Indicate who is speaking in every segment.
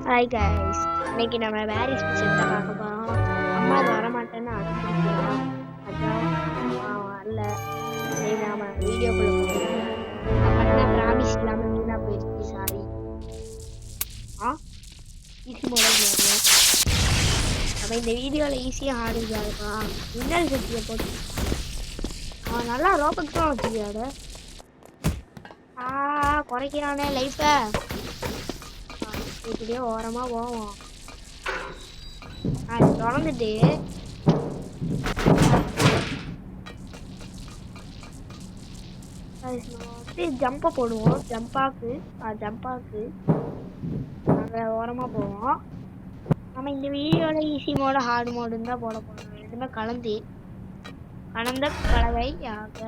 Speaker 1: Hi guys, இன்னைக்கு நம்ம vary special தான் பார்க்க போகிறோம். அம்மா அது வரமாட்டேன்னு அனுப்பிச்சிருக்கோம். அதான் அம்மா வரல. சரி நாம வீடியோக்குள்ள போகிறோம். பண்ண ப்ராமிஸ் இல்லாமல் வீணாக போயிடுச்சு, சாரி. ஈஸி மாடல் வரணும். நம்ம இந்த வீடியோவில் ஈஸியாக ஆடுதா இருக்கலாம். மின்னல் சக்தியை போட்டு அவன் நல்லா ரோபோட் தான் வச்சுக்கிறாரு. குறைக்கிறானே லைஃபை. இப்படியே ஓரமா போவோம். தொடர்ந்துட்டு ஜம்பை போடுவோம். ஜம்பாக்கு நாங்கள் ஓரமா போவோம். நம்ம இந்த வீடியோல ஈஸி மோடு ஹார்ட் மோடுன்னு தான் போட போறோம். ரெண்டுமே கலந்த கலவை ஆக.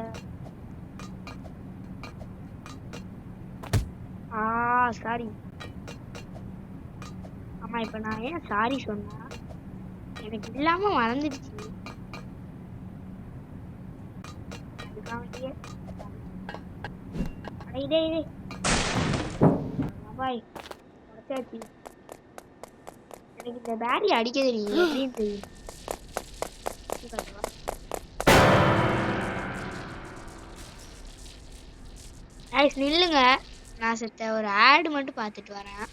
Speaker 1: சாரி. ஆமா, இப்ப நான் ஏன் சாரி சொன்னா எனக்கு இல்லாம மறந்துடுச்சு. எனக்கு இந்த பேரி அடிக்க தெரியும். எப்படின்னு தெரியும். நில்லுங்க, நான் செத்த ஒரு ஆடு மட்டும் பார்த்துட்டு வரேன்.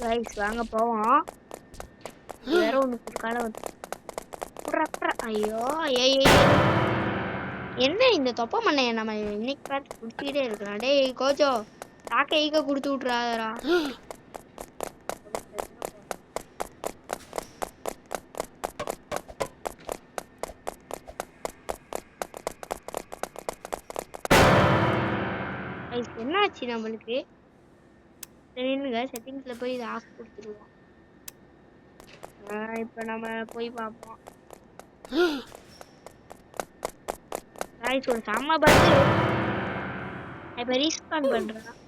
Speaker 1: ரைஸ் வாங்க போவோம். வேற ஒன்று குறுக்கால வந்து ஐயோ என்ன இந்த தொப்பை மண்ணைய நம்ம இன்னைக்கு பார்த்து குடிச்சுக்கிட்டே இருக்கிறோம். டேய் கோச்சோ, தாக்க ஈக்க கொடுத்து விட்டுறாதரா. என்னாச்சு நம்மளுக்கு? செட்டிங்ஸ்ல போய் இதை ஆஃப் கொடுத்துருவோம். இப்ப நம்ம போய் பார்ப்போம். ஒரு செம்ம பஸ். இப்ப ரீஸ்பான் பண்றேன்.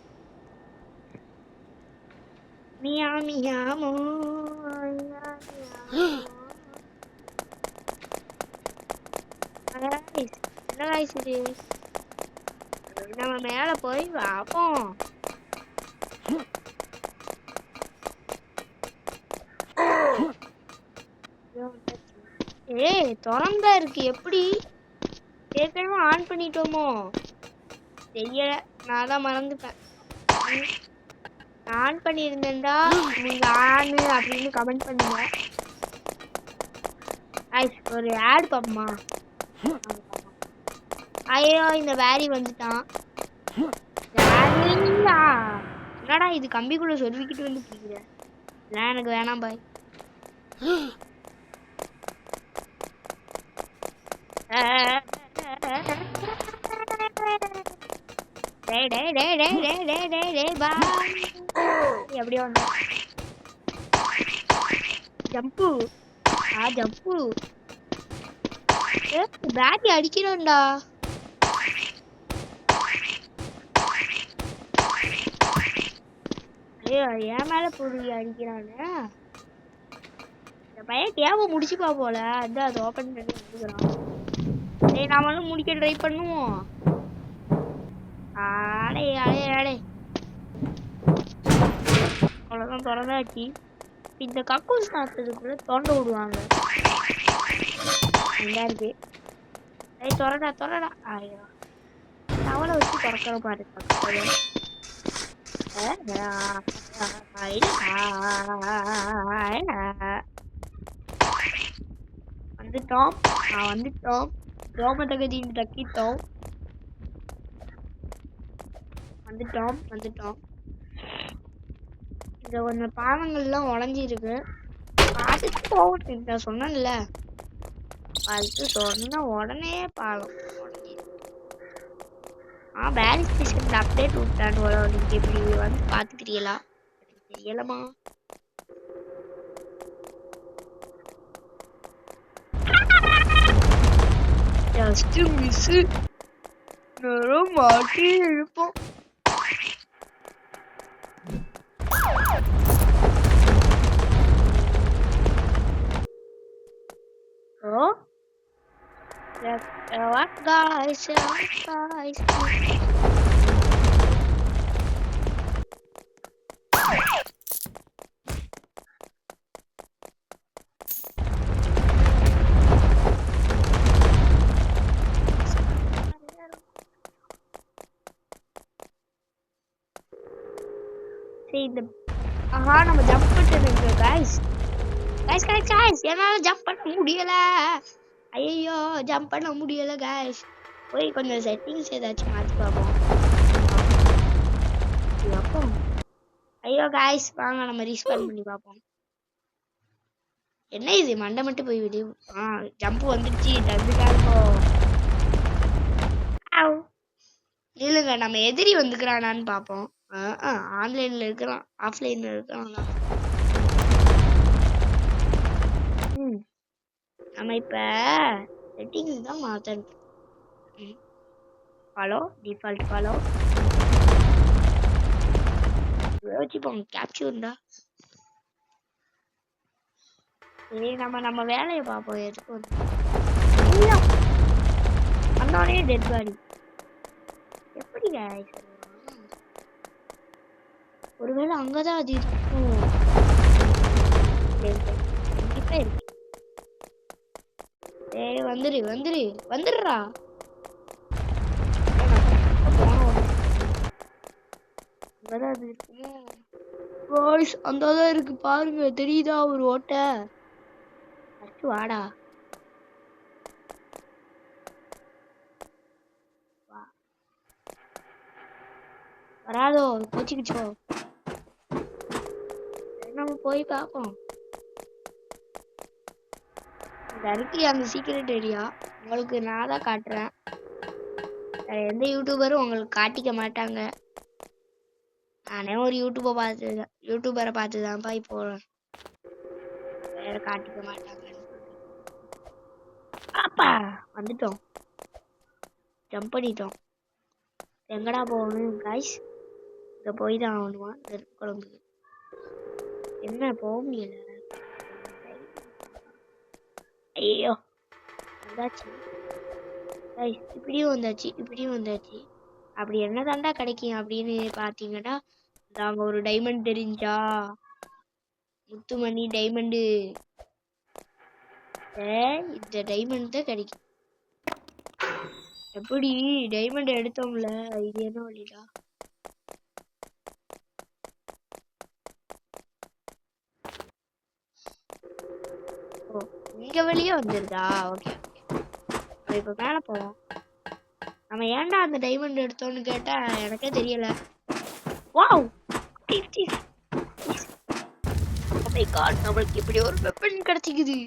Speaker 1: மியா மியாமோ என்ன காய்ஸ் இது? நம்ம மேல போய் பார்ப்போம். திறந்தா இருக்கு. எப்படி ஏற்கனவே ஆன் பண்ணிட்டோமோ தெரியல. நான் தான் மறந்துட்டேன். ஆன் பண்ணியிருந்தேன்டா. நீங்க ஆனு அப்படின்னு கமெண்ட் பண்ணுங்க. ஒரு ஆட் பாப்போமா? ஐயோ, இந்த வேரி வந்துட்டான். என்னடா இது கம்பிக்குள்ள சொல்லிக்கிட்டு வந்து பிடிக்கிற? எனக்கு வேணாம் பாய். எப்படியோ ஜம்பு ஜம்பு பேட்டி அடிக்கிறோம்டா. ஐயோ, என் மேல புரிய அடிக்கிறானு. இந்த பையன் கேம முடிச்சுப்பா போல. அதான் அதை ஓபன் பண்ணி வந்துக்கிறான். நாமளும் முடிக்க ட்ரை பண்ணுவோம். அவ்வளவுதான், திறந்தாச்சு. இந்த கக்கூஸ் சாப்பிட்டதுக்குள்ள தோண்ட விடுவாங்க. இருக்கு. திறடா. ஐயோ, தவளை வச்சு திறக்கிற பாரு. வந்துட்டோம். ரோமதகதியின் தக்கிட்டோம். வந்துட்டோம். இந்த கொஞ்சம் பாவங்கள்லாம் உடஞ்சிருக்கு. பார்த்துட்டு போகட்டு சொன்னேன்ல. பார்த்து சொன்ன உடனே பாலம் பேரி ஸ்டேஷன் அப்டேட் விட்டான்னு நீங்க இப்படி வந்து பார்த்துக்கிறீங்களா? தெரியலமா. Just miss. நேரம் மாட்டி இருப்போம். guys. சரி இந்த ஆஹா நம்ம ஜம்ப் பண்ணிட்டு गाइस गाइस गाइस गाइस என்னால ஜம்ப் பண்ண முடியல ஐயோ ஜம்ப் பண்ண முடியல गाइस போய் கொஞ்சம் செட்டிங்ஸ் ஏதாச்சும் மாத்தி பார்ப்போம் அப்போ ஐயோ गाइस வாங்க நம்ம ரீஸ்பான் பண்ணி பார்ப்போம் என்ன இது மண்டை மட்டும் போய் விடு ஜம்ப் வந்துடுச்சு தந்துட்டாங்கோ இல்லைங்க நம்ம எதிரி வந்துக்கிறானான்னு பார்ப்போம் ஆன்லைன்ல இருக்கிறான் ஆஃப்லைன்ல இருக்கிறான் நம்ம இப்ப செட்டிங்ஸ் தான் மாத்தணும் ஃபாலோ டிஃபால்ட் ஃபாலோ யோசிப்போம் கேப்சர் தான் சரி நம்ம வேலையை பார்ப்போம் எதுக்கு வந்தோடனே டெட் பாடி எப்படி ஒருவேளை அங்கதான் அது இருக்கும் கண்டிப்பா இருக்கு சரி வந்துடுறா அங்கதான் அது இருக்குமோ வாய்ஸ் அங்கதான் இருக்கு பாருங்க தெரியுதா ஒரு ஓட்டை அடுத்து வாடா வராதோ கோச்சிக்கிச்சோ நம்ம போய் பார்ப்போம் இருக்கு அந்த சீக்ரெட் ஏரியா உங்களுக்கு நான் தான் காட்டுறேன் வேற எந்த யூடியூபரும் உங்களுக்கு காட்டிக்க மாட்டாங்க நானே ஒரு யூடியூபரை பார்த்துதான்ப்பா இப்போ வேற காட்டிக்க மாட்டாங்க அப்பா வந்துட்டோம் ஜம்ப் பண்ணிட்டோம் எங்கடா போகணும் காய்ஸ் இங்க போய் தான் ஆகணுமா நெருப்பு குழம்பு என்ன போக முடியல ஐயோ வந்தாச்சு இப்படியும் வந்தாச்சு அப்படி என்ன தாண்டா கிடைக்கும் அப்படின்னு பாத்தீங்கன்னா நாங்க ஒரு டைமண்ட் தெரிஞ்சா முத்துமணி டைமண்டு இந்த டைமண்ட் தான் கிடைக்கும் எப்படி டைமண்ட் எடுத்தோம்ல இது என்ன வழிடா இங்க வெளியே வந்துருதா ஓகே இப்ப மேல போவோம் நம்ம ஏன்டா அந்த டைமண்ட் எடுத்தோம்னு கேட்டா எனக்கே தெரியல வாவ் ஓ மை காட் நமக்கு இப்படி ஒரு வெப்பன் கிடைச்சிக்குது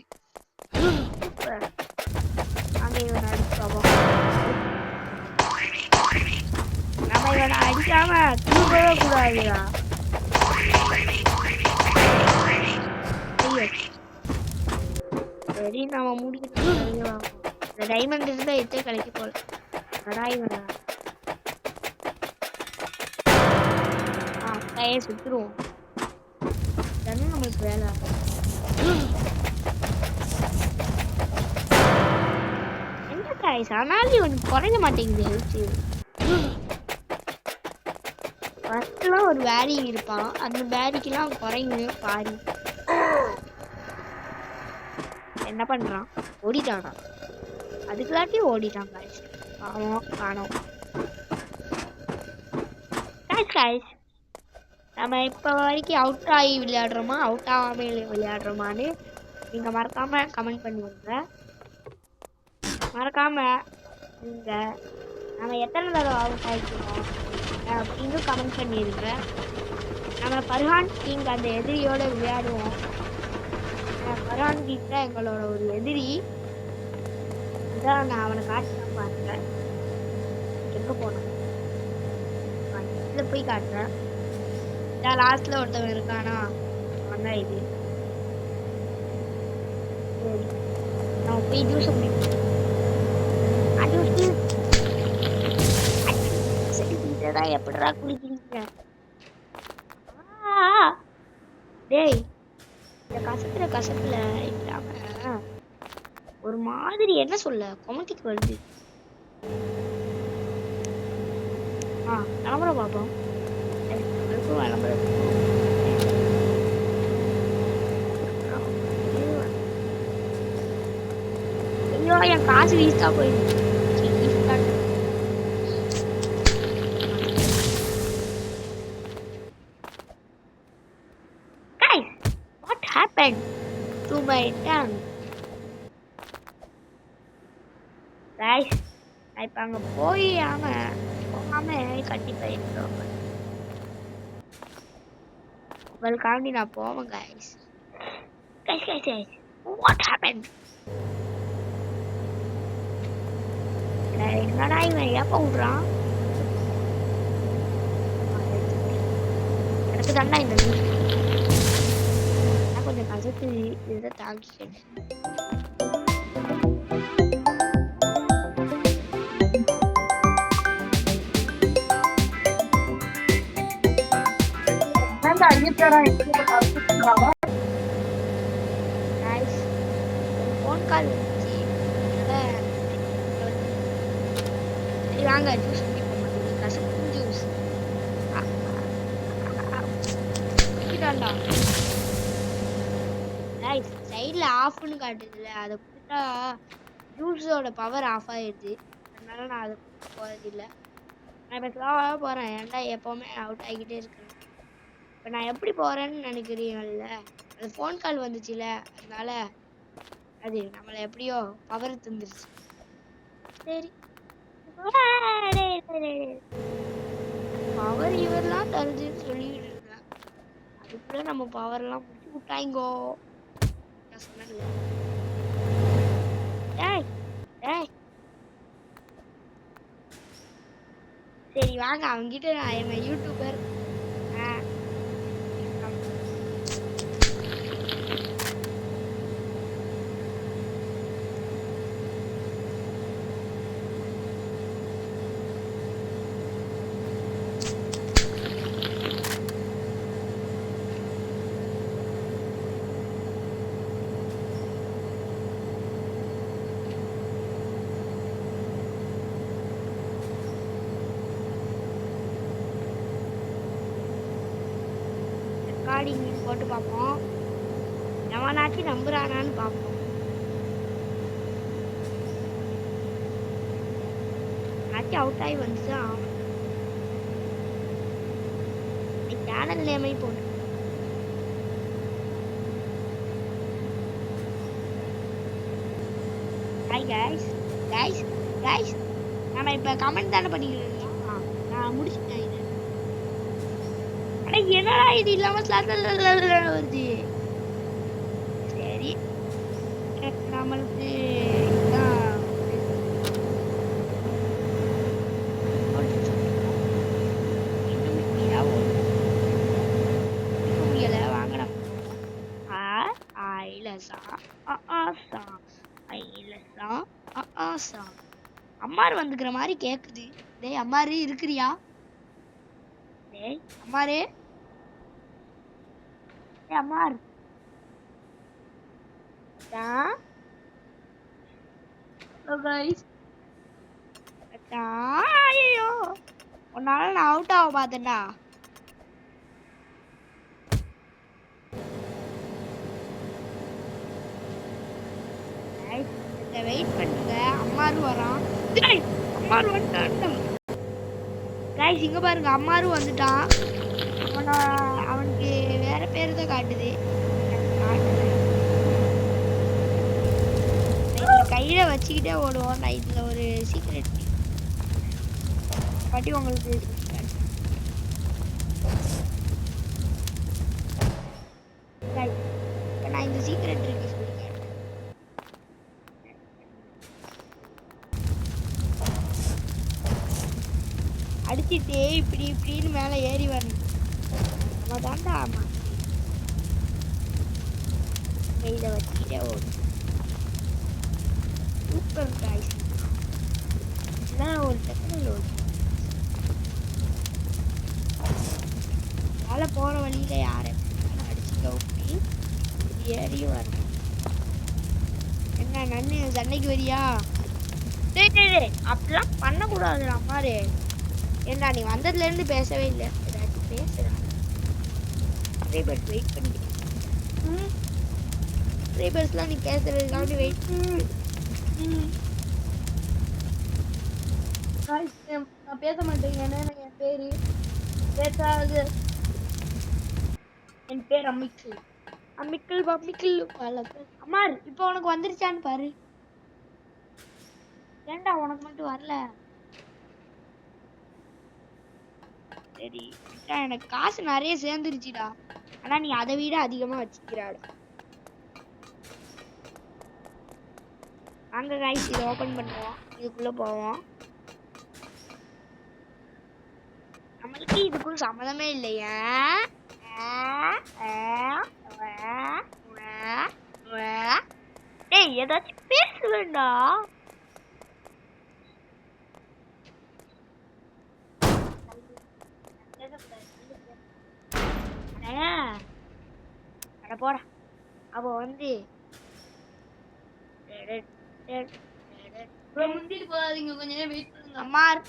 Speaker 1: அங்க இவனை அடிப்பாவோம் நம்ம இவனை அடிக்காம தூக்கவே கூடாதுடா சரி நம்ம முடிக்கிட்டு இந்த டைமண்ட் இருந்தா எத்தே கலைக்கு போல கடாய் வேணா கையை சுத்துருவோம் தானே நம்மளுக்கு வேலை என்ன காய்ஸ் ஆனாலும் இவனுக்கு குறைஞ்ச மாட்டேங்குது ஹெல்த் ஃபர்ஸ்ட்லாம் ஒரு பேரி இருப்பான் அந்த பேரிக்கெல்லாம் குறைங்க பாரு என்ன பண்றான் ஓடிட்டானா அதுக்குள்ளாட்டி ஓடிட்டான் காய்ஸ் காணோம் காய்ஸ் நம்ம இப்போ வரைக்கும் அவுட் ஆகி விளையாடுறோமா அவுட் ஆகாம விளையாடுறோமான்னு நீங்க மறக்காம கமெண்ட் பண்ணுவீங்க மறக்காம நீங்க நம்ம எத்தனை தடவை அவுட் ஆகிக்கிறோம் அப்படின்னு கமெண்ட் பண்ணிடுங்க நம்ம பர்ஹான் கிங் அந்த எதிரியோட விளையாடுவோம் பர்ஹான் கிங் தான் எங்களோட ஒரு எதிரி அதான் நான் அவனை காட்டுறேன் பாருங்க எங்க போனோம் இதில் போய் காட்டுறேன் லாஸ்ட்ல ஒருத்தவன் இருக்கானா அவன் தான் இது சரி நம்ம போய் ஜூஸ் இதெல்லாம் எப்படிடா குளிக்கிறீங்க டேய் இந்த கசப்புல இல்லாம ஒரு மாதிரி என்ன சொல்ல கொமட்டிக்கு வருது கிளம்புற பாப்போம் ஐயோ என் காசு வீஸ்டா போயிடுச்சு happened to my tongue? Guys, இப்போ அங்கே போகாம கண்டிப்பாக இருக்கிறோம். உங்களுக்காண்டி நான் போவேன் guys. Guys. What happened? என்னடா இவன் எப்போ விடுறான்? எனக்கு தாண்டா இந்த நான் கொஞ்சம் கசத்து இதை தாக்கிக்கிறேன். ஃபோன் கால் வந்துச்சு. வாங்க ஜூஸ் கசப்பு ஜூஸ் குடிக்கிட்டான்டா. சைடில் ஆஃப்னு காட்டுதுல, அதை கொடுத்தா ஜூஸோட பவர் ஆஃப் ஆயிடுது. அதனால நான் அதை கொடுத்து போகிறதில்லை. நான் இப்போ ஸ்லோவாக போகிறேன். ஏன்டா எப்போவுமே அவுட் ஆகிக்கிட்டே இருக்கிறேன். இப்போ நான் எப்படி போகிறேன்னு நினைக்கிறீங்கல்ல, அது ஃபோன் கால் வந்துச்சுல, அதனால அது நம்மளை எப்படியோ பவர் தந்துருச்சு. சரி, பவர் இவரெல்லாம் தருதுன்னு சொல்லிட்டு இருக்கேன். அதுக்குள்ள நம்ம பவர்லாம் முடிச்சு விட்டாங்கோ. சொன்னல சரி வாங்க அவங்கிட்ட நான் யூடியூபர் ரெக்கார்டிங் போட்டு பார்ப்போம். எவனாச்சு நம்புறானான்னு பார்ப்போம். ஆச்சு அவுட் ஆகி வந்துச்சு. ஆமாம், சேனல் நேமை போட்டு ஹாய் கைஸ் நம்ம இப்போ கமெண்ட் தானே பண்ணிக்கிறோம். நான் முடிச்சுட்டேன் இது. ஆனால் என்னடா இது இல்லாமல் வருது. சரி, நம்மளுக்கு அம்மாரு வந்துக்கிற மாதிரி கேக்குது. டேய் அம்மாரு இருக்கிறியா? டேய் அம்மாரு, டேய் அம்மாரு ஐயோ, உன்னால நான் அவுட் ஆக பார்த்தேன்டா. வெயிட் பண்ணுங்க, அம்மாரு வரான். அம்மாரு வந்துட்டான். கைஸ் இங்க பாருங்க, அம்மாரு வந்துட்டான். அவனுக்கு வேற பேரு தான் காட்டுது. கையில வச்சுக்கிட்டே ஓடுவோம். நான் இதுல ஒரு சீக்ரெட் பட்டி உங்களுக்கு நான் இந்த சீக்ரெட் இருக்கு சொல்லுங்க. அடிச்சுட்டு இப்படின்னு மேலே ஏறி வரணும். நம்ம தாண்டா. ஆமா, கையில வச்சுக்கிட்டே ஓடும். சூப்பர் கைஸ், இதெல்லாம் ஒரு டெக்னிக்கல் ஓடும். மேலே போற வழியில யாரும் அடிச்சுக்க ஊட்டி ஏறியும் வரணும். என்ன நன்னு சண்டைக்கு வரியா? அப்படிலாம் பண்ணக்கூடாது. அம்மாரு ஏண்டா நீ வந்ததுல இருந்து பேசவே இல்லை. ஏதாச்சும் பேசுறான். வெயிட் பண்ணிட்டு ட்ரைபர்ஸ்லாம் நீ பேசுறதுக்காண்டி வெயிட். நான் பேச மாட்டேங்க. என் பேரு பேசாது. என் பேர் அம்மிக்கு. அம்மிக்கல் பம்மிக்கல் வளர்க்க அம்மார் இப்போ உனக்கு வந்துருச்சான்னு பாரு. ஏன்டா உனக்கு மட்டும் வரல? சரி எனக்கு காசு நிறைய சேர்ந்துருச்சுடா. ஆனா நீ அதை விட அதிகமா வச்சுக்கிறாடா. வாங்க கைஸ் இதை ஓபன் பண்ணுவோம். இதுக்குள்ள போவோம். நம்மளுக்கு இதுக்கும் சம்மதமே இல்லையா? ஏய் ஏதாச்சும் பேசுவேண்டா. போட அவ வந்து முந்திட்டு போகாதீங்க, கொஞ்ச நேரம் வெயிட் பண்ணுங்க. அம்மார்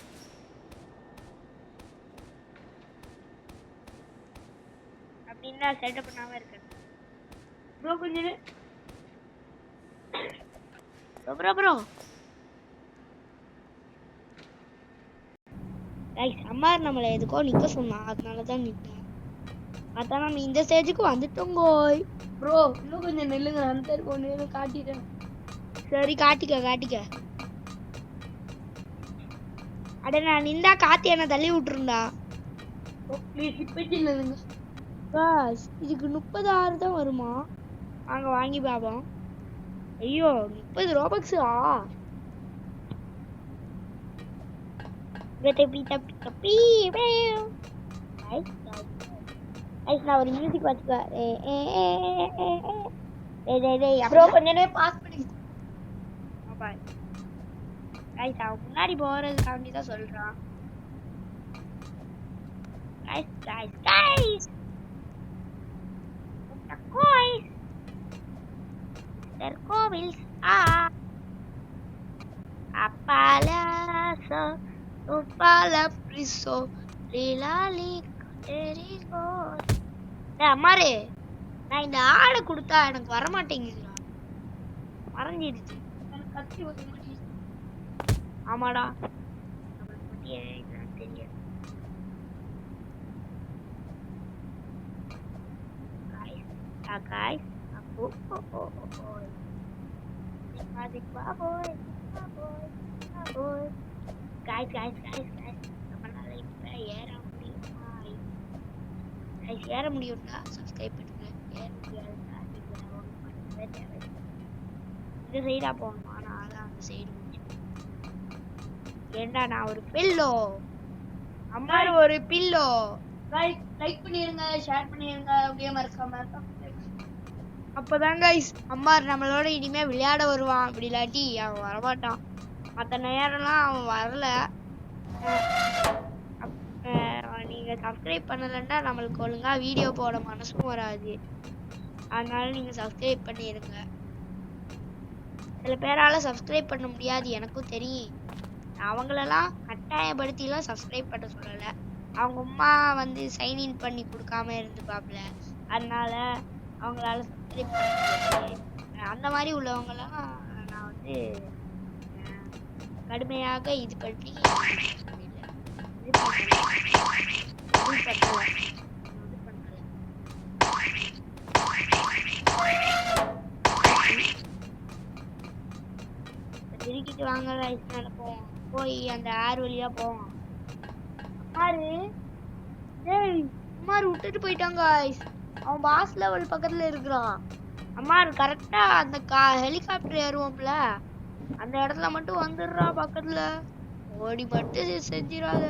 Speaker 1: அப்படின்னா செட்டப் பண்ணாம இருக்கு ப்ரோ. கொஞ்ச நேரம் ப்ரோ ரைட். அம்மார் நம்மளை எதுக்கோ நிக்க சொன்னா, அதனாலதான் நிட்டேன். அதான் நம்ம இந்த ஸ்டேஜுக்கு வந்துட்டோம் கோய். ப்ரோ இன்னும் கொஞ்சம் நெல்லுங்க, அந்த பொண்ணு காட்டிட்டேன். சரி காட்டிக்க. அட நான் நின்றா காத்தி என்ன தள்ளி விட்டுருந்தா. இதுக்கு 36 தான் வருமா? வாங்க வாங்கி பாப்போம். ஐயோ 30 ரோபக்ஸா? நான் ஒரு மியூசிக் வச்சுக்க. அப்புறம் கொஞ்ச நேரம் பாஸ் பண்ணி அவன் முன்னாடி போறதுக்காண்டி தான் சொல்றான். கோவில் apalaso upala priso lilali erigo. அம்மாரே நான் இந்த ஆடை கொடுத்தா எனக்கு வர மாட்டேங்குதுடா, மறைஞ்சிடுச்சு. எனக்கு கத்தி வந்து ஆமாடா தெரியாது. guys நம்மளால இப்ப ஏற முடியுமா? ஏற முடியும்டா, சப்ஸ்கிரைப் பண்ணுங்க. ஏற முடியாதுடா, இந்த சைடா போகணுமா? நான் அதான் அந்த சைடு ஏண்டா நான் ஒரு பில்லோ. அம்மா ஒரு பில்லோ. லைக் பண்ணிருங்க, ஷேர் பண்ணிருங்க, அப்படியே மறக்காம. அப்பதான் கைஸ் அம்மார் நம்மளோட இனிமே விளையாட வருவான். அப்படி இல்லாட்டி அவன் வரமாட்டான். மற்ற நேரம்லாம் அவன் வரல. நீங்க சப்ஸ்கிரைப் பண்ணலன்னா நம்மளுக்கு ஒழுங்கா வீடியோ போட மனசும் வராது. அதனால நீங்க சப்ஸ்கிரைப் பண்ணிருங்க. சில பேரால சப்ஸ்கிரைப் பண்ண முடியாது, எனக்கும் தெரியும். அவங்களெல்லாம் கட்டாயப்படுத்திலாம் சப்ஸ்கிரைப் பண்ண சொல்லலை. அவங்க அம்மா வந்து சைன்இன் பண்ணி கொடுக்காம இருந்துப்பாப்ல, அதனால அவங்களால சப்ஸ்கிரைப் பண்ண முடியாது. அந்த மாதிரி உள்ளவங்களாம் நான் வந்து கடுமையாக இது பண்ணி திருக்கிட்டு வாங்க நடப்போம். போய் அந்த ஆறு வழியா போவோம். அம்மாரு விட்டுட்டு போயிட்டாங்க. அவன் பாஸ் லெவல் பக்கத்துல இருக்கிறான். அம்மாரு கரெக்டா அந்த ஹெலிகாப்டர் ஏறுவோம்ல, அந்த இடத்துல மட்டும் வந்துடுறா பக்கத்துல. ஓடி மட்டும் செஞ்சிடாத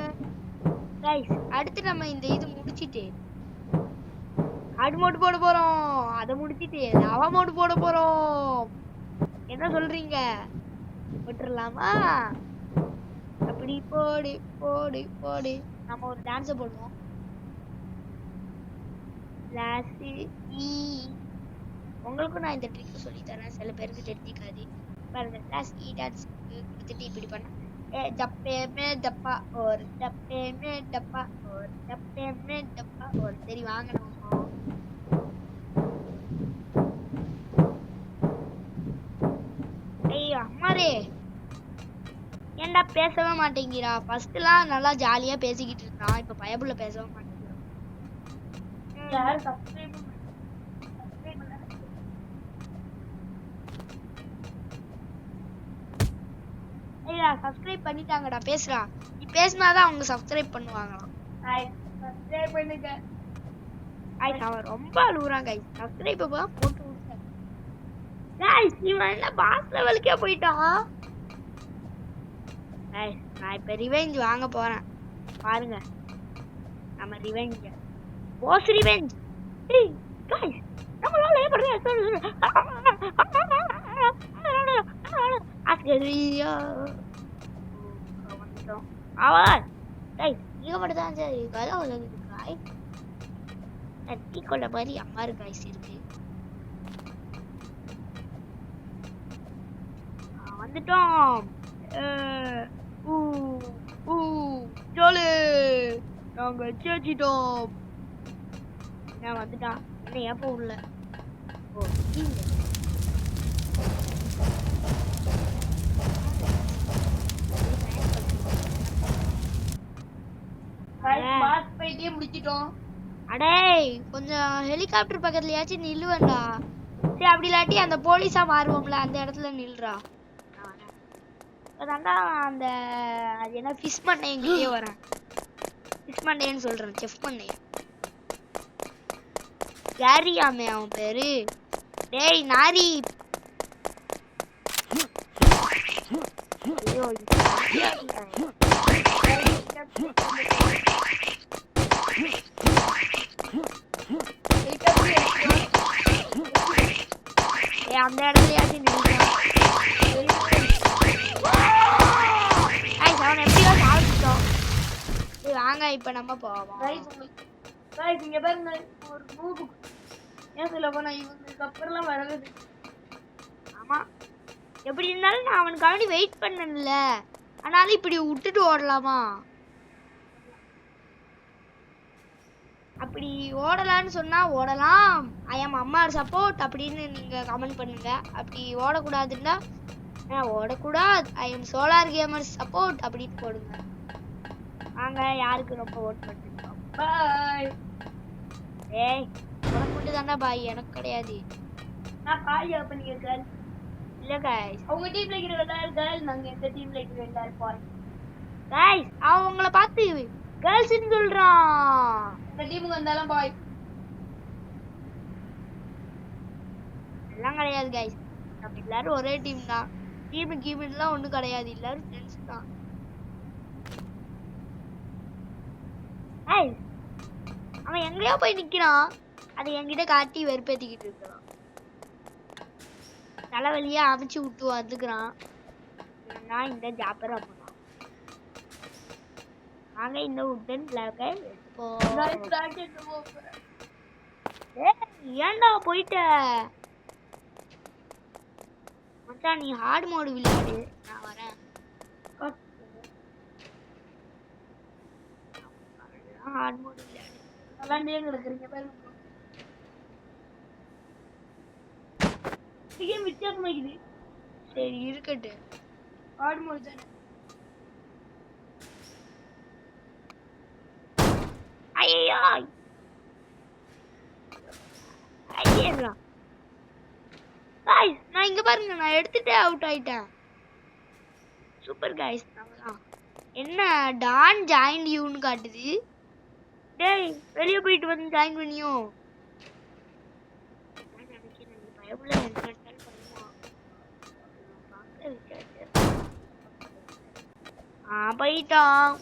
Speaker 1: கைஸ். அடுத்து நம்ம இந்த இது முடிச்சிட்டு ஆடு மோடு போட போறோம். அதை முடிச்சிட்டு லாவா மோடு போட போறோம். என்ன சொல்றீங்க? போட்டுடலாமா? அப்படி போடு போடு போடு. நம்ம ஒரு டான்ஸை போடுவோம். உங்களுக்கும் நான் இந்த ட்ரிக் சொல்லி தரேன், சில பேருக்கு தெரிஞ்சிக்காது. பாருங்க, கிளாஸ் இ டான்ஸ் கொடுத்துட்டு இப்படி பண்ண डब्बे में डब्बा और डब्बे में डब्बा और डब्बे में डब्बा और சரி வாங்க நம்ம. ஐயோ அம்மாரே ஏன்டா பேசவே மாட்டேங்கிறா? ஃபர்ஸ்ட்லாம் நல்லா ஜாலியா பேசிக்கிட்டு இருந்தான், இப்ப பயப்புள்ள பேசவே மாட்டேங்கிறான். யாரும் சப்ஸ்கிரைப் சரிடா சப்ஸ்கிரைப் பண்ணிட்டாங்கடா பேசுடா நீ பேசினாதான் அவங்க சப்ஸ்கிரைப் பண்ணுவாங்களாம் சப்ஸ்கிரைப் பண்ணுங்க गाइस அவன் ரொம்ப அழுகுறான் गाइस சப்ஸ்கிரைப் போட்டு விடுங்க गाइस இவன் என்ன பாஸ் லெவலுக்கே போய்ட்டான் गाइस நான் இப்ப ரிவெஞ்ச் வாங்க போறேன் பாருங்க நம்ம ரிவெஞ்ச் பாஸ் ரிவெஞ்ச் ஏய் गाइस நம்மளால ஏற்படுற அஸ்கரியா வந்துட்டோம் அவன் गाइस நீங்க மட்டும் தான் சரி கதை வந்து गाइस நட்டி கொள்ள மாதிரி அம்மா गाइस இருக்கு வந்துட்டோம் ஜோலி நாங்க ஜெயிச்சிட்டோம் நான் வந்துட்டான் என்ன ஏப்போ உள்ள ஓ பாஸ் போயிட்டே முடிச்சிட்டோம் அடே கொஞ்சம் ஹெலிகாப்டர் பக்கத்துலயாச்சும் நில்லுவேண்டா சரி அப்படி இல்லாட்டி அந்த போலீஸா மாறுவோம்ல அந்த இடத்துல நில்றா அதான்டா அந்த அது என்ன ஃபிஷ் பண்ணை எங்கேயே வரேன் ஃபிஷ் பண்ணைன்னு சொல்றேன் செஃப் பண்ணை யாரியாமே அவன் பேரு டேய் நாரி ஐயோ அந்த இடத்துலயாச்சும் நிற்கிறான் அவன் எப்படியோ சாப்பிட்டோம் வாங்க இப்ப நம்ம போவோம் இங்க பாருங்க ஒரு நூறு ஏன் சொல்ல போனா இவங்களுக்கு அப்புறம் வரவே ஆமா எப்படி இருந்தாலும் நான் அவனுக்காண்டி வெயிட் பண்ணல ஆனாலும் இப்படி விட்டுட்டு ஓடலாமா அப்படி ஓடலான்னு சொன்னா ஓடலாம் ஐ அம் அம்மா சப்போர்ட் அப்படின்னு நீங்க கமெண்ட் பண்ணுங்க அப்படி ஓடக்கூடாதுன்னா ஓடக்கூடாது I am solar gamer support அப்படின்னு போடுங்க வாங்க யாருக்கு ரொம்ப ஓட் பண்ணுங்க பாய் ஏய் உனக்கு மட்டும் தானே பாய் எனக்கு கிடையாது நான் பாய் பண்ணிருக்கேன் இல்ல गाइस அவங்க டீம்ல இருக்கிற எல்லாரும் கேர்ள் நாங்க இந்த டீம்ல இருக்கிற எல்லாரும் பாய் गाइस அவன் உங்களை பார்த்து கேர்ள்ஸ்னு சொல்றான் இந்த டீமுக்கு வந்தாலும் பாய் எல்லாம் கிடையாது गाइस நம்ம எல்லாரும் ஒரே டீம் தான் டீம்லாம் ஒண்ணும் கிடையாது எல்லாரும் ஃப்ரெண்ட்ஸ் தான் ஏய் அவன் எங்கேயோ போய் நிக்கிறான் அதை என்கிட்ட காட்டி வெறுப்பேத்திக்கிட்டு இருக்கான் தலைவலியா அமைச்சு விட்டு வந்துக்கிறான் நான் இந்த ஜாப்பரை போனான் நாங்க இந்த உட்டன் பிளாக்கை ஏன்டா போயிட்ட மச்சான் நீ ஹார்ட் மோடு விளையாடு நான் வரேன் ஹார்ட் மோடு விளையாடு விளையாண்டே கிடக்குறீங்க பாருங்க கேம் வித்தியாசமா இருக்குது சரி இருக்கட்டு ஹார்ட் மோடு தானே ஐயோ ஐயோ गाइस நான் இங்க பாருங்க நான் எடுத்துட்டே அவுட் ஆயிட்டேன் சூப்பர் गाइस நாமதான் என்ன டான் ஜாயின் யூன்னு காட்டுது டேய் வெளிய போயிட்டு வந்து ஜாயின் பண்ணியோ நான் நினைக்கிறேன் நீ பயபுல என்ன பண்ணுவான் பாக்க விசாரிச்சு போயிட்டான்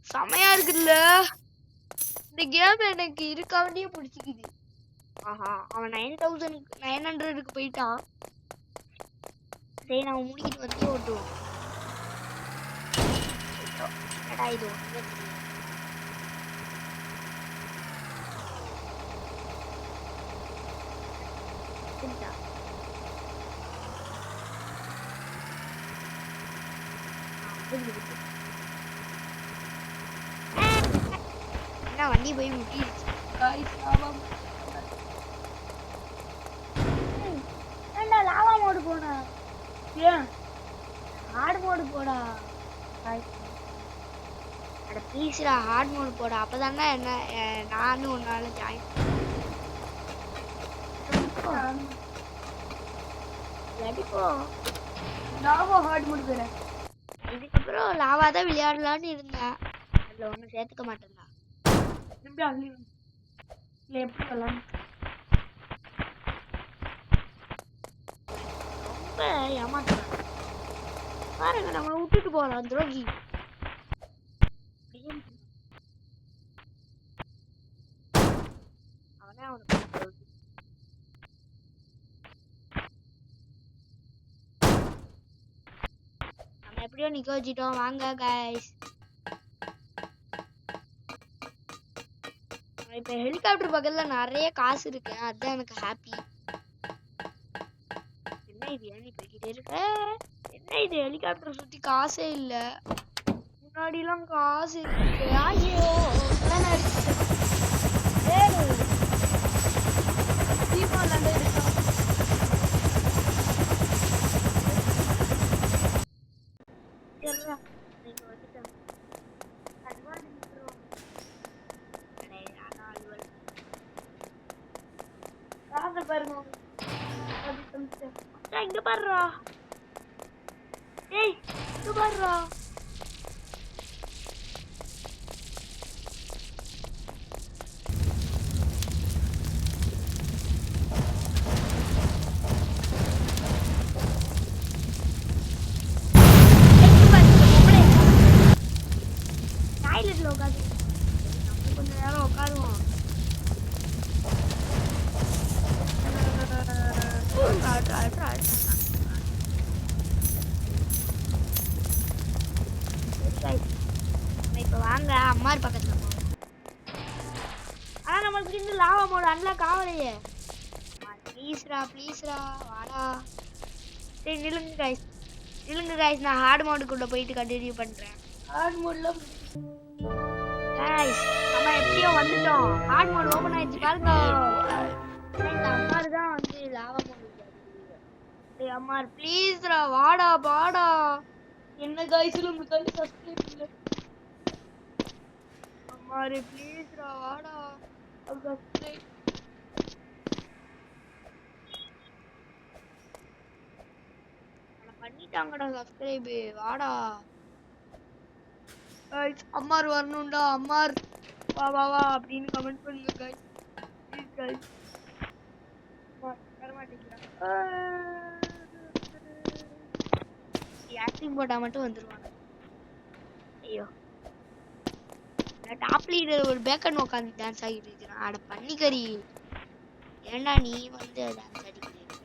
Speaker 1: செமையா இருக்குல்ல இந்த கேம் எனக்கு இருக்காண்டியே பிடிச்சிக்குது ஆஹா அவன் 9900க்கு போயிட்டான் சரி நம்ம முடிக்கிட்டு வந்து ஓட்டுவோம் இது என்ன வண்டி போய் முட்டிடுச்சு.
Speaker 2: ஏன்டா லாவா மோடு போடா. ஏன் ஹார்ட் மோடு போடா.
Speaker 1: அட ப்ளீஸ்டா ஹார்ட் மோடு போட. அப்பதானே என்ன நானும் உன்னால ஜாயின் அடிப்போம்.
Speaker 2: லாவா ஹார்ட் மோடு போற.
Speaker 1: இதுக்கப்புறம் லாவா தான் விளையாடலான்னு இருந்தேன். அதுல ஒன்றும் சேர்த்துக்க மாட்டேன்டா.
Speaker 2: எப்படி அள்ளி இல்லை எப்படி வரலாம்.
Speaker 1: ரொம்ப ஏமாத்துறான் பாருங்க. நம்ம விட்டுட்டு போகலாம் துரோகி. அவனே அவனுக்கு துரோகி. நம்ம எப்படியோ நிக்க வச்சிட்டோம். வாங்க கைஸ். இப்ப ஹெலிகாப்டர் பக்கத்துல நிறைய காசு இருக்கு. அதுதான் எனக்கு ஹாப்பி. என்ன இது ஏன் போய்கிட்டே இருக்க? என்ன இது ஹெலிகாப்டர் சுத்தி காசே இல்ல. முன்னாடி எல்லாம் காசு இருக்கு. ஐயோ இங்க பாருடா. ஏய் இங்க பாருடா. டாய்லெட்ல உட்காந்து நம்ம கொஞ்ச நேரம் உட்காருவோம். இப்ப வாங்க அம்மார் பக்கத்துல போவோம். ஆனா நம்மளுக்கு இந்த லாவா மோடு அன்லாக் ஆவலையே. ப்ளீஸ்ரா வாடா. சரி நில்லுங்க கைஸ். நான் ஹார்ட் மோடுக்குள்ள போயிட்டு கண்டினியூ பண்றேன்.
Speaker 2: ஹார்ட் மோட்ல
Speaker 1: கைஸ் நம்ம எப்படியோ வந்துட்டோம். ஹார்ட் மோடு ஓபன் ஆயிடுச்சு பாருங்க. இந்த அம்மார் தான் வந்து லாவா மோடு. டேய் அம்மார் ப்ளீஸ்ரா வாடா.
Speaker 2: என்ன கைஸ் உங்களுக்கு சப்ஸ்கிரைப் பண்ணல.
Speaker 1: அம்மார் ப்ளீஸ்ரா வாடா.
Speaker 2: சப்ஸ்கிரைப்
Speaker 1: பண்ணிட்டாங்கடா சப்ஸ்கிரைப். வாடா கைஸ். அம்மார் வரணும்டா. அம்மார் வா அப்படின்னு கமெண்ட் பண்ணுங்க கைஸ். Please guys. வர மாட்டேங்கிறாங்க. ஆக்டிங் போட்டா மட்டும் வந்துருவாங்க. ஐயோ டாப் லீடர் ஒரு பேக்கன் உட்காந்து டான்ஸ் ஆகிட்டு இருக்கிறான். அட பண்ணிக்கறி ஏண்டா நீ வந்து டான்ஸ் ஆடிக்கிறீங்க?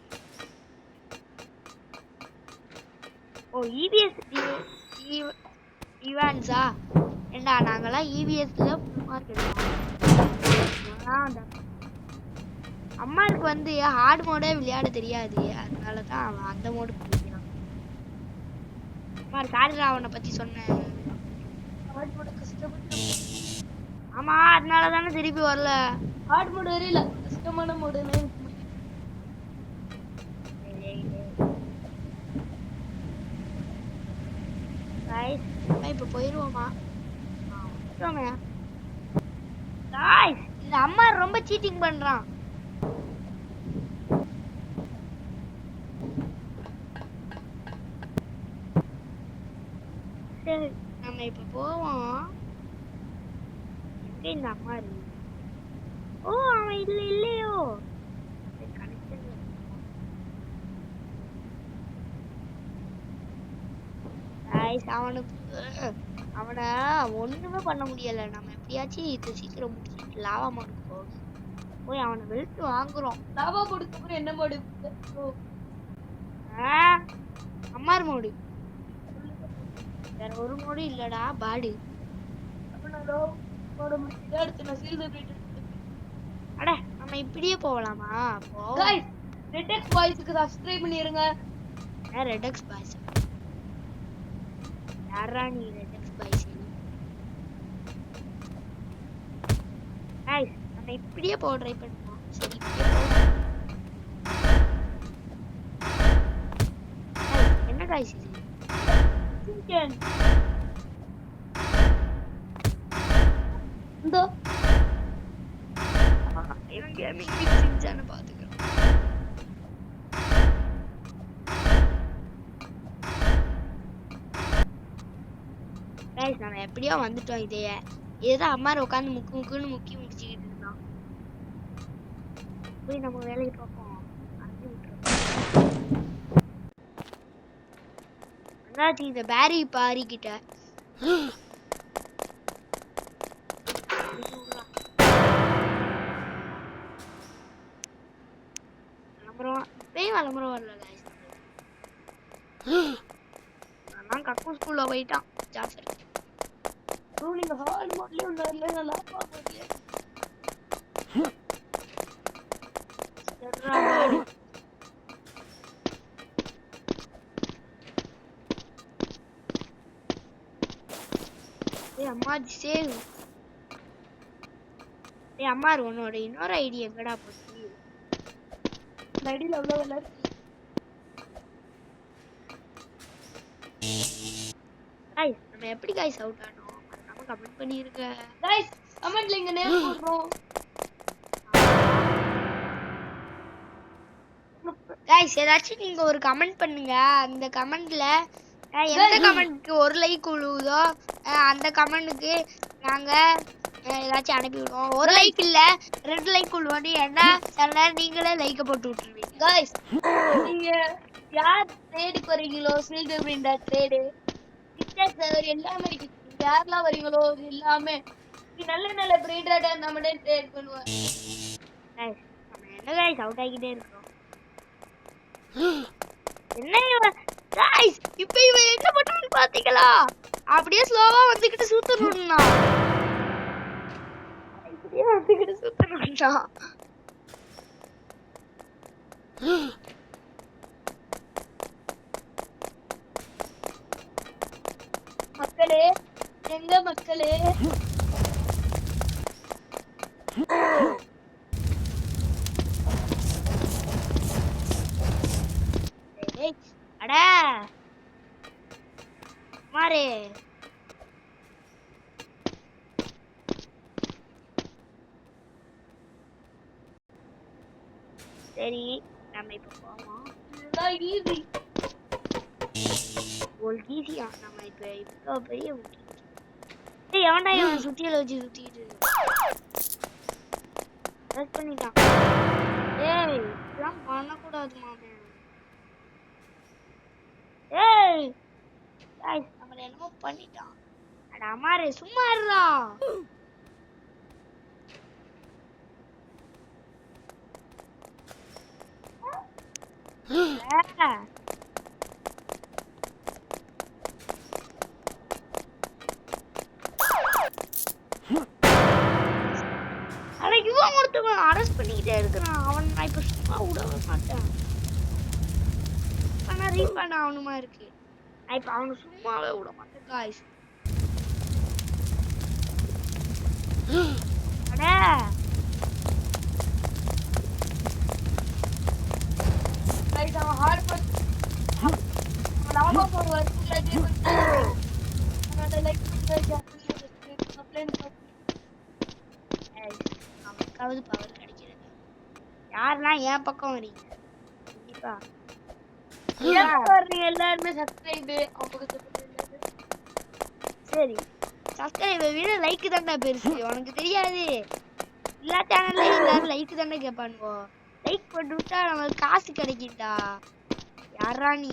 Speaker 1: ஓ இவிஎஸ் ஈவென்ட்ஸா? ஏண்டா நாங்கெல்லாம் இவிஎஸ்ல ஃபுல் மார்க் எடுத்தோம். அம்மாருக்கு வந்து ஹார்ட் மோடே விளையாட தெரியாது. அதனால தான் அவன் அந்த மோடு பிடிக்கிறான். அம்மா சாரிடா அவனை பத்தி சொன்னேன்.
Speaker 2: ஹார்ட் மோட் கஷ்டப்பட்டு.
Speaker 1: ஆமா அதனால தானே திருப்பி வரல.
Speaker 2: ஹார்ட் மோட் வரல. கஷ்டமான மோடுனே.
Speaker 1: கைஸ் இப்போ போயிடுவோமா? கைஸ் இந்த அம்மா ரொம்ப சீட்டிங் பண்றான். சரி நம்ம இப்ப போவோம். எங்க இந்த அம்மா இருக்கு? ஓ அவன் இல்லையோ. அவனை ஒண்ணுமே பண்ண முடியல. நம்ம எப்படியாச்சும் இது சீக்கிரம் முடிச்சுட்டு லாவா மோடுக்கு போய் அவனை வெளுத்து வாங்குறோம்.
Speaker 2: லாவா மோடுக்கு அப்புறம் என்ன மோடு?
Speaker 1: அம்மார் மோடு. வேற ஒரு மோடு இல்லடா பாடு. அட நம்ம இப்படியே போகலாமா?
Speaker 2: गाइस ரெடெக்ஸ் பாய்ஸ்க்கு சப்ஸ்கிரைப் பண்ணிருங்க.
Speaker 1: ரெடெக்ஸ் பாய்ஸ் யாரா? யாரா நீ ரெட்எக்ஸ் பாய் சரி guys நம்ம இப்படியே போக ட்ரை பண்ணுவோம் சரி இப்படியே போவோம் என்ன guys இது
Speaker 2: சிக்கன் இந்தோ
Speaker 1: இவன் கேமிங் சின்சான பாத்துக்கிறோம் guys நம்ம எப்படியோ வந்துட்டோம் இதுதான் அம்மா உட்காந்து முக்குன்னு முக்கி முடிச்சுக்கிட்டு இருந்தான் போய் நம்ம வேலையை பார்ப்போம் அனுப்பி விட்டுருக்கோம் அண்ணாச்சி இந்த பேரி பாரிக்கிட்ட விளம்பரம் இப்பயும் விளம்பரம் வரல guys நான் கக்கு ஸ்கூல்ல போயிட்டான் ஜாஃபர்
Speaker 2: நீங்க ஹால் மோட்லயே உண்டார்ல நல்லா பாப்பீங்க
Speaker 1: ஏய் அம்மா சேவ் ஏய் அம்மா உன்னோட இன்னொரு ஐடி எங்கடா போச்சு
Speaker 2: இந்த ஐடியில அவ்வளவு இல்ல
Speaker 1: guys நம்ம எப்படி guys அவுட் ஆனோம் நம்ம கமெண்ட் பண்ணிருங்க
Speaker 2: गाइस கமெண்ட்ல இங்க நேம் போடுறோம்
Speaker 1: guys ஏதாச்சும் நீங்க ஒரு கமெண்ட் பண்ணுங்க அந்த கமெண்ட்ல எந்த கமெண்ட்க்கு ஒரு லைக் விழுவுதோ அந்த கமெண்ட்க்கு நாங்க ஏதாச்சும் அனுப்பி விடுவோம் ஒரு லைக் இல்ல 2 லைக் விழுவோம் என்ன சில நீங்களே லைக் போட்டு விட்டுருவீங்க
Speaker 2: गाइस நீங்க யார் ட்ரேடுக்கு வரீங்களோ சில்வர் பிரிண்டா ட்ரேடு டிக்டாக் சர்வர் எல்லாமே இருக்கு யாரெல்லாம் வரீங்களோ எல்லாமே நல்ல நல்ல பிரிண்டா நம்மளே ட்ரேட் பண்ணுவோம்
Speaker 1: guys நம்ம என்ன guys அவுட் ஆகிட்டே இருக்கோம் என்ன இவன் guys இப்போ இவன் என்ன பண்றான்னு பாத்தீங்களா அப்படியே ஸ்லோவா வந்துக்கிட்டு சுத்தணும்னா இப்படியே வந்துக்கிட்டு சுத்தணும்னா
Speaker 2: மக்களே எங்க மக்களே
Speaker 1: ஏய் அட மாரே சரி நம்ம இப்ப போவோம்
Speaker 2: இதுதான் ஈஸி
Speaker 1: ஒரு ஈஸியா நம்ம இப்ப இவ்வளோ பெரிய ஏய் எவன்டா இவன் சுத்தியில வச்சு சுத்திட்டு ரெஸ்ட் பண்ணிட்டான் ஏய் இதெல்லாம் பண்ணக்கூடாது மாமே ஏய் guys நம்மள என்னமோ பண்ணிட்டான் அட அம்மாரே சும்மா இருடா அட இவன் ஒருத்தவன் அரெஸ்ட் பண்ணிக்கிட்டே இருக்கிறான் அவன் நான் இப்ப சும்மா விடவே மாட்டேன் ஆனா ரீஃபண்ட் ஆகணுமா இருக்கு நான் இப்ப அவனை சும்மாவே விட மாட்டேன் guys அட
Speaker 2: गाइस हम हार्ड पर लावा पर वर्क लगे हमारा लाइक कर कंप्लेंट
Speaker 1: நமக்காவது பவர் கிடைக்கிறது யாரெல்லாம் என் பக்கம் வரீங்க கண்டிப்பா
Speaker 2: நீங்க எல்லாருமே சப்ஸ்கிரைப் அவங்க
Speaker 1: சரி சப்ஸ்கிரைபை விட லைக் தான்டா பெருசு உனக்கு தெரியாது எல்லா சேனல்லையும் எல்லாரும் லைக் தானே கேட்பானுவோ லைக் போட்டு விட்டா நமக்கு காசு கிடைக்கும்டா யாரா நீ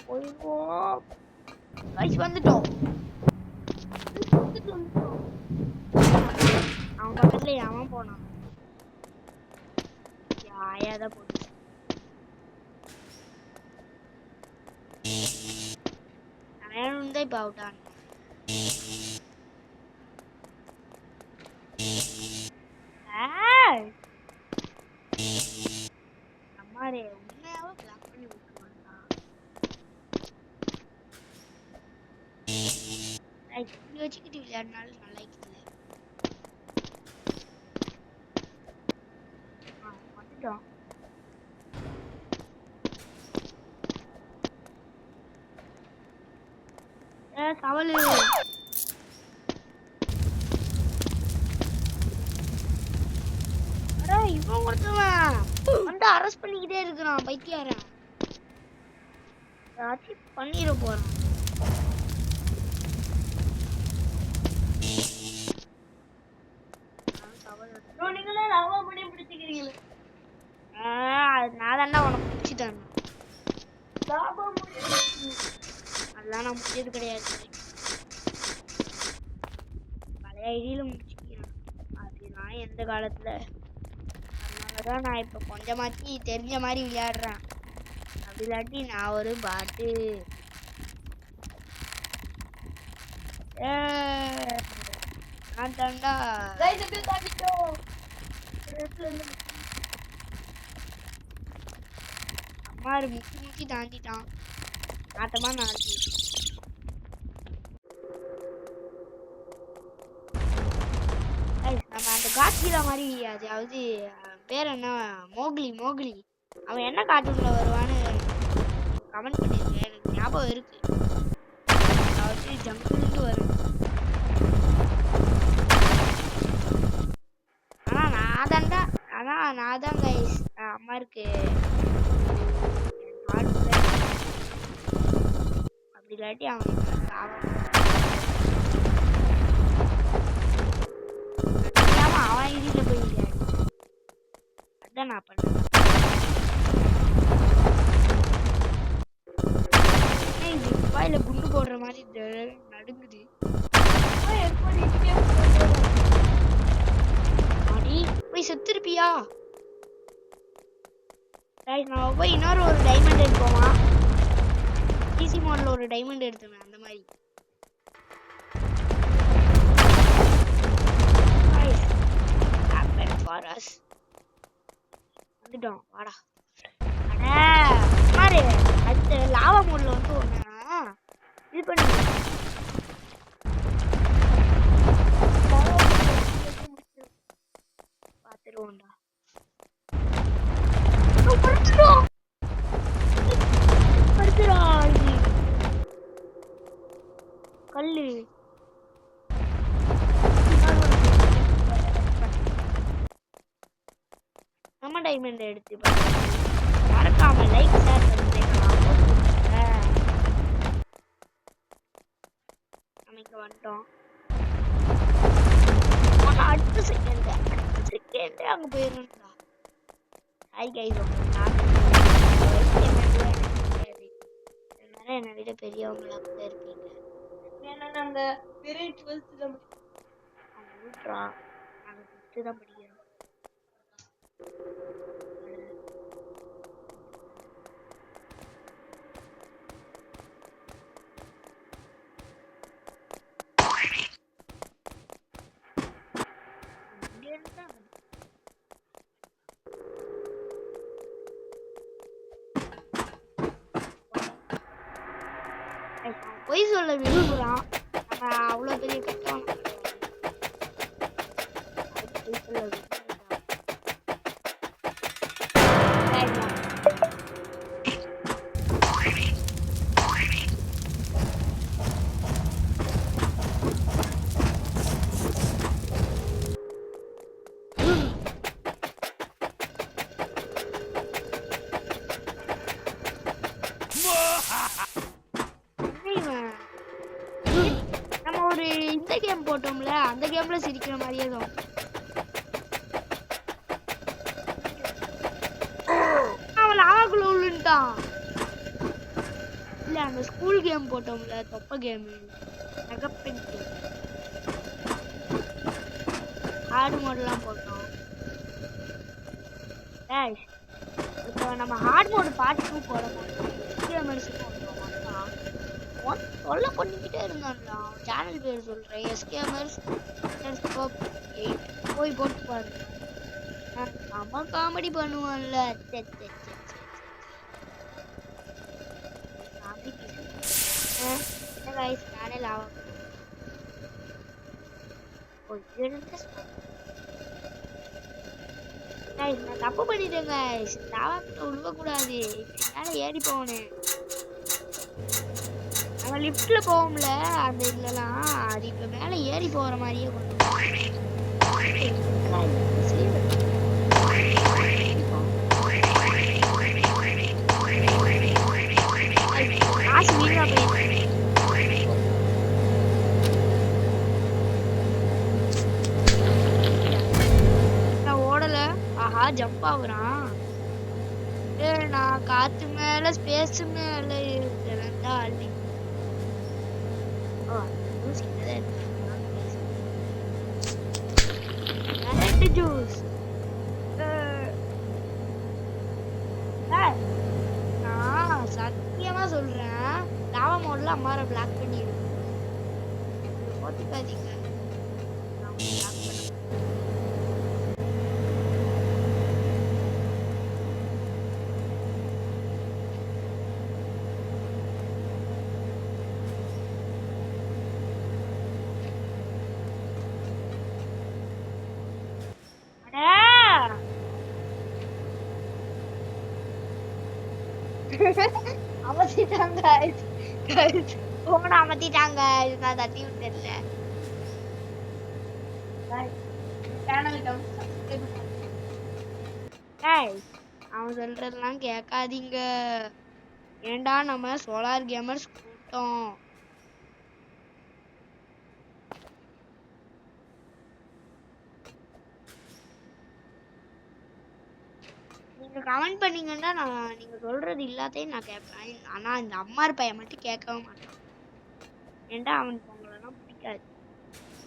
Speaker 1: போயிடுவோம் guys வந்துட்டோம் அவன் பக்கத்துல அவன் போனான் யாயாதான் போட்டு அவன் இப்ப அவுட் ஆனான் வச்சுக்கிட்டு விளையாடினாலும் நல்லா இல்லை. வந்துட்டோம். சவலு இவன் ஒருத்தவன் வந்து அரெஸ்ட் பண்ணிக்கிட்டே இருக்கிறான் பைத்தியாரன். ஏதாச்சும் பண்ணிட போறான்.
Speaker 2: நீங்களே லாவா முடி பிடிச்சிக்கிறீங்களே.
Speaker 1: நான் தாண்டா உனக்கு பிடிச்சிட்டேன்.
Speaker 2: லாவா முடி
Speaker 1: அதெல்லாம் நான் முடிச்சது கிடையாது. பழைய ஐடியில முடிச்சுக்கிறேன். அது நான் எந்த காலத்துல. அதனாலதான் நான் இப்ப கொஞ்சமாச்சு தெரிஞ்ச மாதிரி விளையாடுறேன். அப்படி இல்லாட்டி நான் ஒரு பாட்டு. நான் தாண்டா அம்மா முக்கி முக்கி தாண்டிட்டான். நாட்டமா நாளைக்கு நம்ம அந்த காட்சியில மாதிரி, அதாவது பேர் என்ன, மோக்லி அவன் என்ன காட்டுக்குள்ள வருவான்னு கமெண்ட் பண்ணிருக்கேன். எனக்கு ஞாபகம் இருக்கு. அதாவது ஜங்கிள்ட்டு வரும். நான் தான் கைஸ் அம்மா இருக்கு அப்படி இல்லாட்டி அவன் அவன் இதுல போய் அதான் நான் பண்ணேன். வாயில குண்டு போடுற மாதிரி நடுங்குது. போய் செத்துருப்பியா? நம்ம போய் இன்னொரு ஒரு டைமண்ட் எடுப்போமா? ஈஸி மோட்ல ஒரு டைமண்ட் எடுத்துவேன் அந்த மாதிரி. வந்துட்டோம் வாடா. மாறு அடுத்த லாவா மோட்ல வந்து ஒண்ணா இது பண்ணி பாத்துருவோம்டா. கல்லு நம்ம டைமண்ட் எடுத்து மறக்காம லைக் ஷேர் நமக்கு வந்துட்டோம். அடுத்த செகண்ட் அங்க போயிருந்தா. ஹாய் கைஸ், என்னை விட பெரியவங்களா கூட இருப்பீங்க.
Speaker 2: ஏன்னா நாங்க வெறும் 12th தான்
Speaker 1: படிக்கிறோம். நாங்க 5th தான் படிக்கிறோம். பொய் சொல்ல விரும்புறான். நம்ம அவ்வளவு பெரிய கஷ்டம் பொய் சொல்ல இந்த கேம் போட்டோம்ல, அந்த கேம்ல சிரிக்கிற மாதிரியே தான். அவன் லாவாக்குள்ள விழுந்துட்டான். இல்ல அந்த ஸ்கூல் கேம் போட்டோம்ல, தொப்ப கேம், நகப்பெண் கேம், ஹார்ட் மோட்லாம் போட்டோம். இப்போ நம்ம ஹார்ட் மோட் பார்ட் 2 போட மாட்டோம். சொல்ல பண்ணிக்கிட்டே இருந்தான்டா. சேனல் பேர் சொல்றேன், எஸ்கேமர்ஸ் போய் போட்டு பாருங்க. நம்ம காமெடி பண்ணுவான்ல. என்ன கைஸ், நானே லாவா ஓ இது என்ன guys நான் தப்பு பண்ணிட்டேன் guys லாவாக்குள்ள விழுக கூடாது இப்படி மேல ஏறி போகணும் நம்ம லிஃப்ட்ல போவோம்ல அந்த இதுலலாம் அது இப்ப மேல ஏறி போற மாதிரியே கொண்டு காசு வீணா போயிடுச்சு நான் ஓடல ஆஹா ஜம்ப் ஆகுறான் நான் காத்து மேல ஸ்பேஸ் மேல இருக்கிறேன்டா அள்ளி ஓ கரெக்ட் ஜூஸ் நான் சத்தியமா சொல்றேன் லாவா மோட்ல அம்மாரை பிளாக் பண்ணிடு போட்டுக்காதீங்க நான் பிளாக் பண்ண அமத்திட்டாங்க போன அமத்திட்டாங்க நான் தட்டி விட்டேன்ல அவன் சொல்றதெல்லாம் கேட்காதீங்க ஏண்டா நம்ம சோலார் கேமர்ஸ் கூட்டம் நீங்க கமெண்ட் பண்ணீங்கன்னா நான் நீங்க சொல்றது எல்லாத்தையும் நான் கேட்பேன் ஆனா இந்த அம்மார் பையன் மட்டும் கேட்கவே மாட்டான் ஏன்டா அவனுக்கு உங்களெல்லாம் பிடிக்காது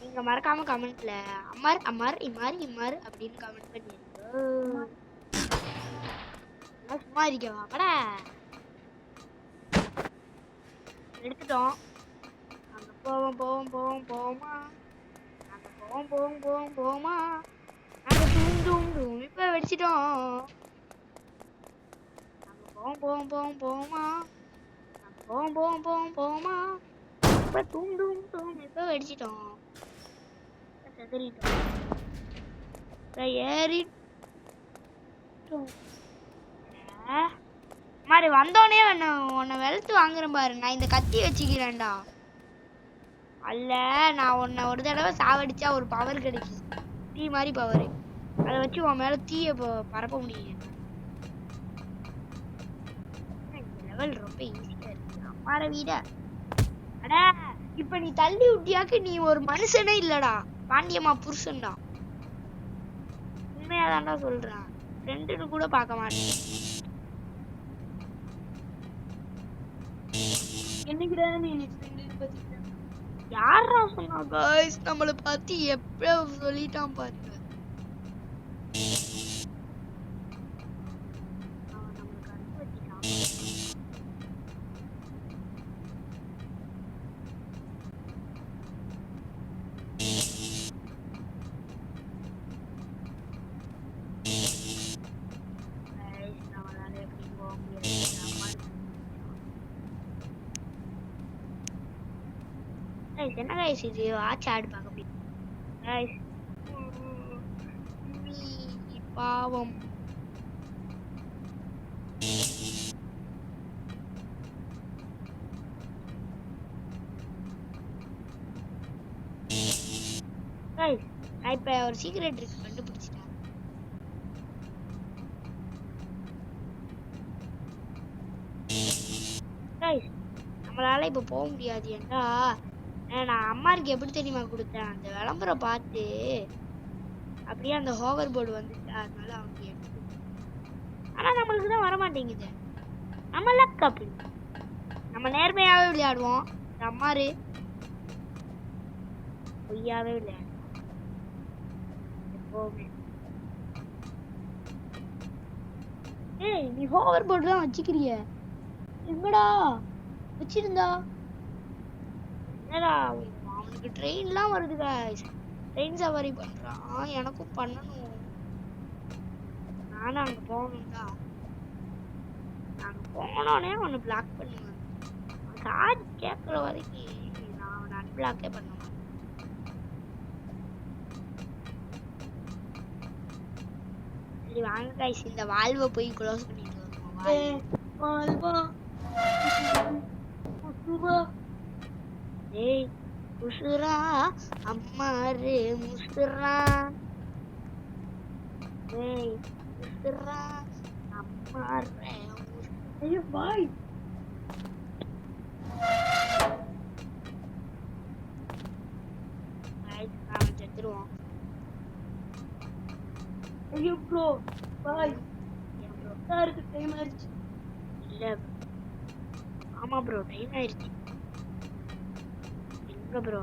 Speaker 1: நீங்க மறக்காம கமெண்ட்ல அம்மார் அம்மார் இம்மார் இம்மார் அப்படின்னு கமெண்ட் பண்ணிருங்க சும்மா இருக்கவா படா எடுத்துட்டோம் அங்க போவோம் போவோம் போவோம் போவோமா அங்க போவோம் போவோம் போவோம் போவோமா அங்க டூம் டூம் டூம் இப்ப வெடிச்சிட்டோம் போவோம் போவோம் போவோம் போவோமா போவோம் போவோம் போவோம் போவோமா இப்ப டூம் டூம் டூம் இப்ப வெடிச்சிட்டோம் செதறிட்டோம் ஏறிட்டோம் மாதிரி வந்தோடனே உன்னை வெளுத்து வாங்குறேன் பாரு நான் இந்த கத்தி வச்சுக்கிறேன்டா அல்ல நான் உன்னை ஒரு தடவை சாவடிச்சா ஒரு பவர் கிடைக்கும் தீ மாதிரி பவர் அதை வச்சு உன் மேல தீய பரப்ப முடியும் லெவல் ரொம்ப ஈஸியா இருக்கு அம்மார வீட அடா இப்ப நீ தள்ளி விட்டியாக்கு நீ ஒரு மனுஷனே இல்லடா பாண்டியம்மா புருஷன்டா உண்மையாதான்டா சொல்றேன் ஃப்ரெண்டுன்னு கூட பார்க்க மாட்டேன்
Speaker 2: என்னைக்குடா நீ ஃப்ரெண்டுன்னு பார்த்துக்கிட்ட
Speaker 1: யாரா சொன்னா गाइस நம்மள பத்தி எப்போ சொல்லிட்டான் பாருங்க என்ன गाइस இது வாட்ச் ஆட் பார்க்க முடியும் गाइस பாவம் गाइस நான் இப்ப ஒரு சீக்ரெட் ட்ரிக் கண்டுபிடிச்சிட்டேன் गाइस நம்மளால இப்ப போக முடியாது ஏன்டா நான் அம்மாருக்கு எப்படி தெரியுமா கொடுத்தேன் அந்த விளம்பரம் பார்த்து அப்படியே அந்த ஹோவர் போர்டு வந்துச்சு அதனால அவங்க எடுத்து ஆனா நம்மளுக்கு தான் வர மாட்டேங்குது நம்ம லக் அப்படி நம்ம நேர்மையாவே விளையாடுவோம் அம்மாரு பொய்யாவே விளையாடுவோம் எப்பவுமே ஏய் நீ ஹோவர் போர்டு தான் வச்சுக்கிறிய எங்கடா வச்சிருந்தா அவனுக்கு ட்ரெயின்லாம் வருது गाइस ட்ரெயின் சவாரி பண்றான் எனக்கும் பண்ணணும் நானும் அங்க போகணும்டா நாங்க போனோடனே அவனை பிளாக் பண்ணுவேன் காது கேட்குற வரைக்கும் நான் அவனை அன்பிளாக்கே பண்ண மாட்டேன் சரி வாங்க guys இந்த வால்வை போய் க்ளோஸ் பண்ணிட்டு வருவோம்.
Speaker 2: வாழ்வா முத்துவா.
Speaker 1: ஏய் முசுரா அம்மாரு முசுரா. ஏய் முசுரா அம்மாரு
Speaker 2: ஐயோ பாய்.
Speaker 1: அவன் செத்துருவான்.
Speaker 2: ஐயோ ப்ரோ பாய். சாருக்கு டைம் ஆயிடுச்சு.
Speaker 1: இல்ல ஆமா ப்ரோ டைம் ஆயிடுச்சு. எங்க ப்ரோ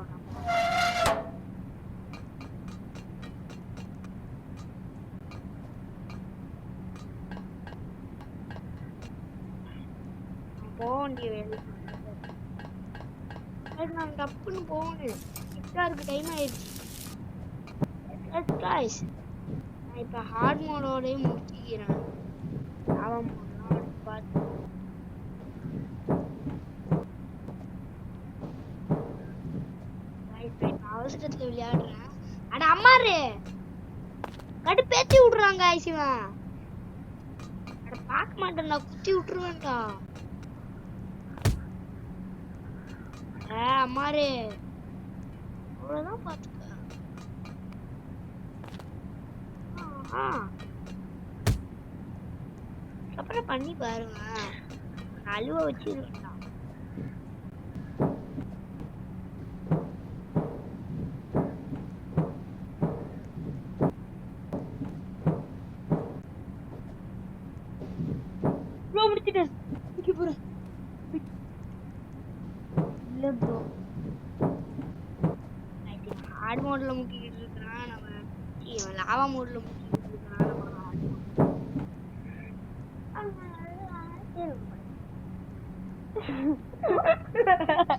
Speaker 1: போக வேண்டிய வேலை. நான் டப்புன்னு போகணும். இருக்கு டைம் ஆயிடுச்சு. guys நான் இப்ப ஹார்ட் மோடோடயே முடிச்சிக்கிறேன். அவன் பார்த்து அவசரத்துல விளையாடுறேன். அட அம்மாரு கடுப்பேத்தி விடுறாங்க ஐசிவன். அட பார்க்க மாட்டேன்டா குத்தி விட்டுருவேன்டா. அம்மாரு அவ்வளவுதான் பாத்துக்க. அப்புறம் பண்ணி பாருங்க. அழுவ வச்சிருவேன்டா.
Speaker 2: ப்ரோ முடிச்சிட்டேன். இங்க போறேன். இல்ல ப்ரோ
Speaker 1: ஹார்ட் மோட்ல முக்கிட்டு இருக்கான். நம்ம லாவா மோட்ல முக்கிட்டு இருக்கான்.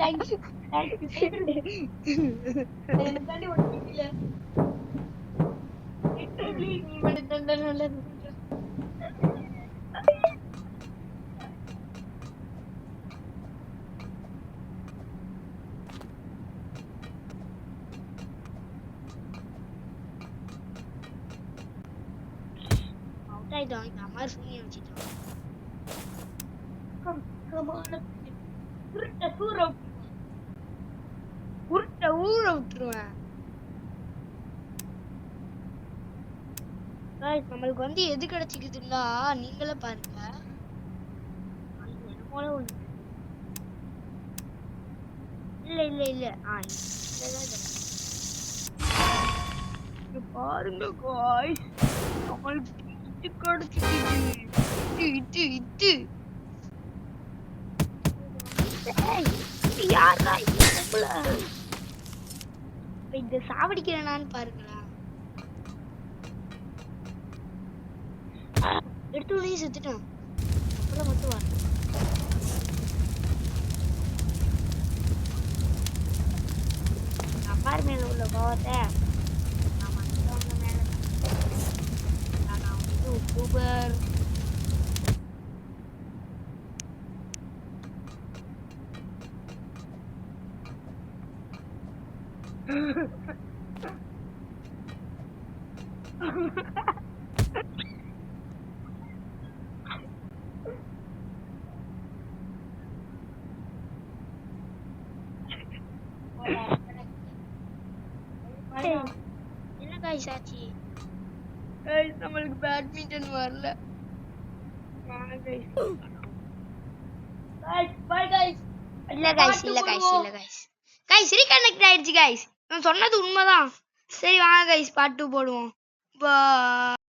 Speaker 2: தேங்க்யூ எனக்காண்டி ஒட்டிக்கல. நீ மட்டும் தான் நல்லது.
Speaker 1: இந்த அம்மா சூனிய வச்சுட்டான். உருட்ட ஊற விட்டுருவேன். நம்மளுக்கு வந்து எது கிடைச்சிக்குதுன்னா நீங்களே பாருங்க. இல்ல இல்ல இல்ல பாருங்க guys நம்மளுக்கு இது கிடைச்சிக்குது. இது யாரா இந்த சாவடிக்கிறேனான்னு பாருங்களா. எடுத்து உடனே செத்துட்டான். அப்புறம் மட்டும் வர அப்பார் மேல உள்ள கோவத்தை நான் மற்றவங்க மேல நான் வந்து யூடியூபர். என்ன guys ஆச்சு? guys நம்மளுக்கு பேட்மிண்டன் வரல. வாங்க guys.
Speaker 2: Bye guys.
Speaker 1: இல்ல guys இல்ல guys இல்ல guys. guys ரீகனெக்ட் ஆயிடுச்சு guys. நான் சொன்னது உண்மைதான். சரி வாங்க guys பார்ட் 2 போடுவோம். பை.